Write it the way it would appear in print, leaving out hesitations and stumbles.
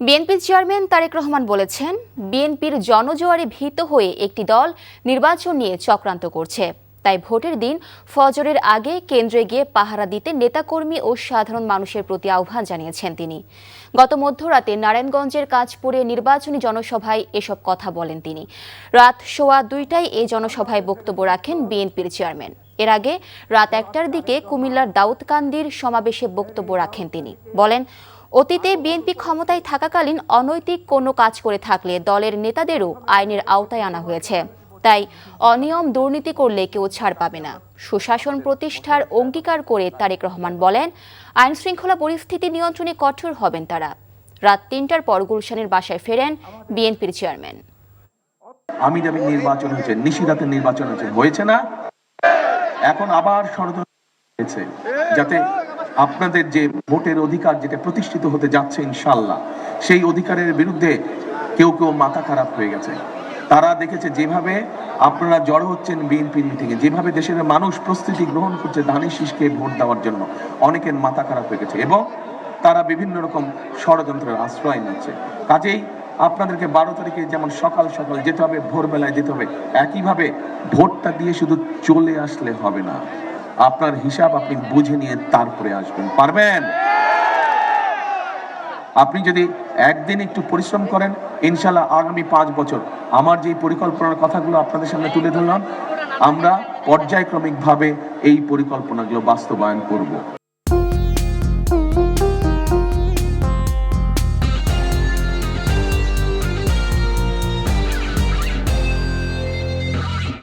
বিএনপির চেয়ারম্যান তারেক রহমান বলেছেন, বিএনপির জনজোয়ারে ভীত হয়ে একটি দল নির্বাচন নিয়ে চক্রান্ত করছে। তাই ভোটের দিন ফজরের আগে কেন্দ্রে গিয়ে পাহারা দিতে নেতাকর্মী ও সাধারণ মানুষের প্রতি আহ্বান জানিয়েছেন তিনি। গত মধ্যরাতে নারায়ণগঞ্জের কাঁচপুরে নির্বাচনী জনসভায় এসব কথা বলেন তিনি। রাত 2:15টায় এই জনসভায় বক্তব্য রাখেন বিএনপির চেয়ারম্যান। এর আগে রাত 1টার দিকে কুমিল্লার দাউদকান্দির সমাবেশে বক্তব্য রাখেন তিনি। বলেন, অতীতে বিএনপি ক্ষমতায় থাকাকালীন অনৈতিক কোনো কাজ করে থাকলে দলের নেতাদেরও আইনের আওতায় আনা হয়েছে। তাই অনিয়ম দুর্নীতি করলে কেউ ছাড় পাবে না। সুশাসন প্রতিষ্ঠার অঙ্গীকার করে তারেক রহমান বলেন, আইন শৃঙ্খলা পরিস্থিতি নিয়ন্ত্রণে কঠোর হবেন তারা। রাত 3টার পর গুলশানের বাসায় ফেরেন বিএনপির চেয়ারম্যান। আমি যাবে নির্বাচন হয়েছে, নিশিরাতের নির্বাচন হয়েছে না, এখন আবার ষড়যন্ত্র হয়েছে যাতে আপনাদের যে ভোটের অধিকার যেটা প্রতিষ্ঠিত হতে যাচ্ছে ইনশাল্লাহ, সেই অধিকারের বিরুদ্ধে কেউ কেউ মাথা খারাপ হয়ে গেছে। তারা দেখেছে যেভাবে আপনারা জড়ো হচ্ছেন বিএনপি মিটিংয়ে, যেভাবে দেশের মানুষ প্রস্তুতি গ্রহণ করছে ধানের শীষকে ভোট দেওয়ার জন্য, অনেকের মাথা খারাপ হয়ে গেছে এবং তারা বিভিন্ন রকম ষড়যন্ত্রের আশ্রয় নিচ্ছে। কাজেই আপনাদেরকে 12 তারিখে যেমন সকাল সকাল যেতে হবে, ভোরবেলায় যেতে হবে, একইভাবে ভোটটা দিয়ে শুধু চলে আসলে হবে না, আপনার হিসাব আপনি বুঝে নিয়ে তারপরে আসবেন। পারবেন? আপনি যদি একদিন একটু পরিশ্রম করেন, ইনশাল্লাহ আগামী 5 বছর আমার যে পরিকল্পনার কথাগুলো আপনাদের সামনে তুলে ধরলাম, আমরা পর্যায়ক্রমিকভাবে এই পরিকল্পনাগুলো বাস্তবায়ন করব।